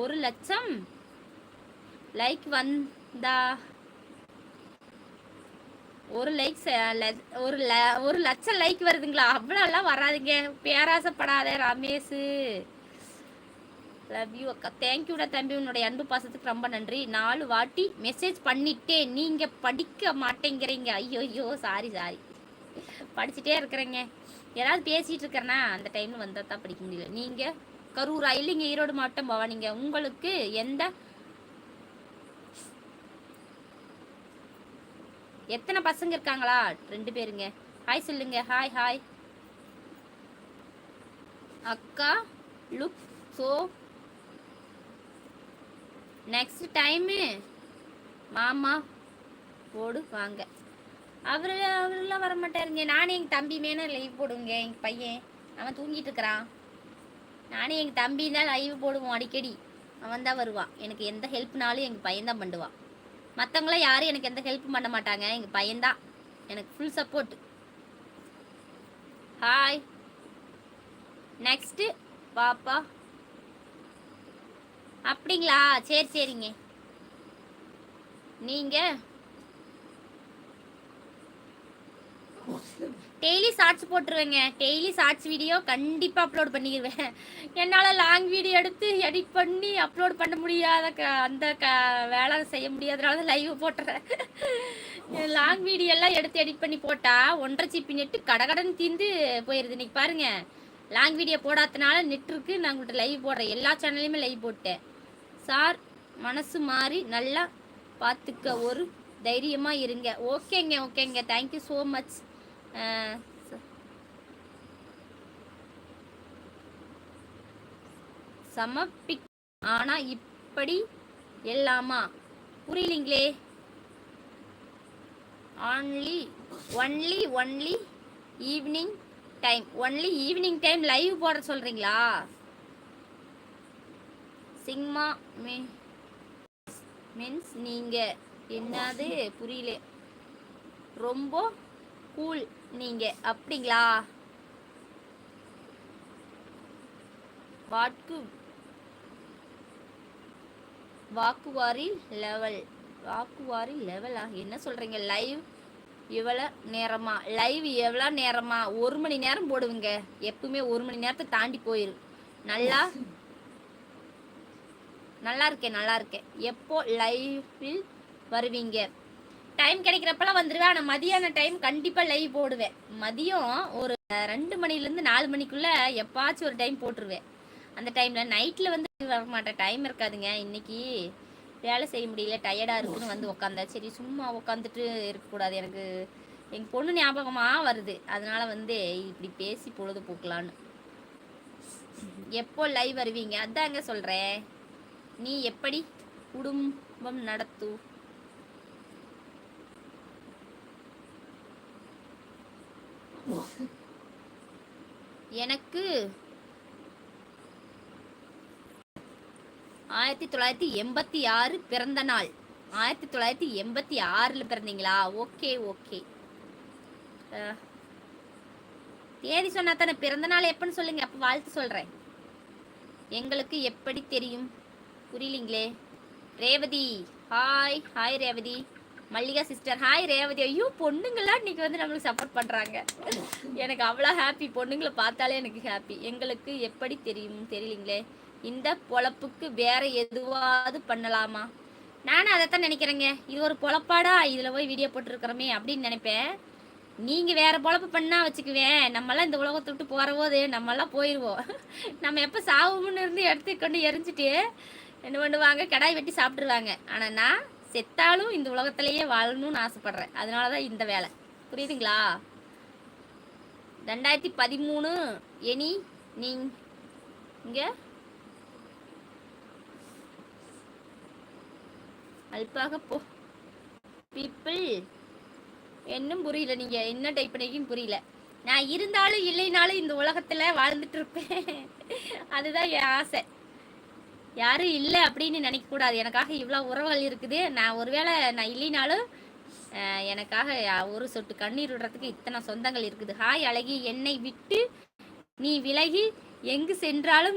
1 லட்சம் லைக் வந்தா 1 லட்சம் லைக் வருதுங்களா? அவ்வளோலாம் வராதுங்க, பேராசைப்படாத ரமேஷ். லவ் யூ அக்கா. தேங்க்யூடா தம்பி, உன்னுடைய அன்பு பாசத்துக்கு ரொம்ப நன்றி. 4 வாட்டி மெசேஜ் பண்ணிட்டேன், நீங்க படிக்க மாட்டேங்கிறீங்க. ஐயோ சாரி படிச்சுட்டே இருக்கிறேங்க. ஏதாவது பேசிட்டு இருக்கிறேன்னா அந்த டைம்ல வந்தால் தான் படிக்க முடியல. நீங்க கரூரா? இல்லைங்க, ஈரோடு மாவட்டம் பவானிங்க. உங்களுக்கு எத்தனை பசங்க இருக்காங்களா? 2 பேருங்க. ஹாய் சொல்லுங்க. ஹாய் அக்கா. லுக் ஸோ நெக்ஸ்ட் டைமு மாமா போடு வாங்க. அவரெல்லாம் வரமாட்டாருங்க. நானே எங்கள் தம்பி மேலே லைவ் போடுங்க. எங்கள் பையன் அவன் தூங்கிட்டு இருக்கிறான். நானே எங்கள் தம்பி தான் லைவ் போடுவோம் அடிக்கடி. அவன் தான் வருவான். எனக்கு எந்த ஹெல்ப்னாலும் எங்கள் பையன் தான் பண்ணுவான். மற்றவங்களாம் யாரும் எனக்கு எந்த ஹெல்ப்பும் பண்ண மாட்டாங்க. எங்கள் பையன்தான் எனக்கு ஃபுல் சப்போர்ட். ஹாய். நெக்ஸ்ட்டு பாப்பா. அப்படிங்களா? சரிங்க. நீங்கள் டெய்லி ஷார்ட்ஸ் போட்டுருவேங்க. டெய்லி ஷார்ட்ஸ் வீடியோ கண்டிப்பாக அப்லோட் பண்ணிடுவேன். என்னால் லாங் வீடியோ எடுத்து எடிட் பண்ணி அப்லோட் பண்ண முடியாத அந்த வேலை செய்ய முடியாதனால தான் லைவ் போட்டுறேன். லாங் வீடியோ எல்லாம் எடுத்து எடிட் பண்ணி போட்டால் 1.5 GB நெட்டு கடகடன் தீர்ந்து போயிடுது. இன்னைக்கு பாருங்கள், லாங் வீடியோ போடாதனால நெட் இருக்குது. நான் உங்கள்கிட்ட லைவ் போடுறேன். எல்லா சேனல்லையுமே லைவ் போட்டேன். சார் மனசு மாறி நல்லா பார்த்துக்க, ஒரு தைரியமாக இருங்க. ஓகேங்க. Thank you so much. சமப்பி ஆனா இப்படி எல்லாமா? புரியலீங்களே. ஒன்லி ஈவினிங் டைம் லைவ் போட சொல்றீங்களா? சிங்மா மீன்ஸ் நீங்க என்னது புரியல. ரொம்ப கூல் நீங்க, அப்படிங்களா? வாக்குவாரி லெவலா? என்ன சொல்றீங்க? லைவ் எவ்வளோ நேரமா? 1 மணி நேரம் போடுவீங்க. எப்பவுமே 1 மணி நேரத்தை தாண்டி போயிரு. நல்லா இருக்கேன். எப்போ லைவில் வருவீங்க? டைம் கிடைக்கிறப்பெல்லாம் வந்துடுவேன். ஆனால் மதியான டைம் கண்டிப்பாக லைவ் போடுவேன். மதியம் ஒரு 2 மணிலேருந்து 4 மணிக்குள்ளே எப்பாச்சும் ஒரு டைம் போட்டுருவேன். அந்த டைமில் நைட்டில் வந்து வர மாட்டேன், டைம் இருக்காதுங்க. இன்னைக்கு வேலை செய்ய முடியல, டயர்டாக இருக்குன்னு வந்து உக்காந்தா. சரி சும்மா உக்காந்துட்டு இருக்கக்கூடாது, எனக்கு எங்கள் பொண்ணு ஞாபகமாக வருது. அதனால் வந்து இப்படி பேசி பொழுது போக்கலான்னு. எப்போ லைவ் வருவீங்க? அதாங்க சொல்கிறேன். நீ எப்படி குடும்பம் நடத்து? எனக்கு 1986 பிறந்த நாள். 1986 பிறந்தீங்களா? ஓகே. தேதி சொன்னா தானே. பிறந்த நாள் எப்பன்னு சொல்லுங்க, அப்போ வாழ்த்து சொல்றேன். எங்களுக்கு எப்படி தெரியும்? புரியலீங்களே. Revathi hi Revathi. Mallika sister hi Revathi. ஐயோ பொண்ணுங்களாம் இன்னைக்கு வந்து நம்மளுக்கு சப்போர்ட் பண்ணுறாங்க. எனக்கு அவ்வளோ ஹாப்பி, பொண்ணுங்களை பார்த்தாலே எனக்கு ஹாப்பி. எங்களுக்கு எப்படி தெரியும்? தெரியலீங்களே. இந்த பொழப்புக்கு வேற எதுவாவது பண்ணலாமா? நானும் அதைத்தான் நினைக்கிறேங்க. இது ஒரு பொழப்பாடா, இதில் போய் வீடியோ போட்டுருக்கிறோமே அப்படின்னு நினைப்பேன். நீங்கள் வேறு பொழப்பு பண்ணால் வச்சுக்குவேன். நம்மளாம் இந்த உலகத்தை விட்டு போகிற போது நம்மளாம் போயிடுவோம். நம்ம எப்போ சாவுன்னு இருந்து எடுத்துக்கொண்டு எரிஞ்சிட்டு என்ன பண்ணுவாங்க, கடாய் வெட்டி சாப்பிட்ருவாங்க. ஆனால் நான் செத்தாலும் இந்த உலகத்திலேயே வாழணும்னு ஆசைப்படுறேன். அதனால தான் இந்த வேலை. புரியுதுங்களா? 2013 எனி நீங்கள் அல்பாக பீப்புள் இன்னும் புரியல. நீங்கள் என்ன டைப் பண்ணிக்கின்னு புரியல. நான் இருந்தாலும் இல்லைனாலும் இந்த உலகத்தில் வாழ்ந்துட்டு இருப்பேன். அதுதான் என் ஆசை. யாரும் இல்லை அப்படின்னு நினைக்கக்கூடாது. எனக்காக இவ்வளோ உறவுகள் இருக்குது. நான் ஒருவேளை நான் இல்லைனாலும் எனக்காக ஒரு சொட்டு கண்ணீர் விடுறதுக்கு இத்தனை சொந்தங்கள் இருக்குது. ஹாய் அழகி. என்னை விட்டு நீ விலகி எங்கு சென்றாலும்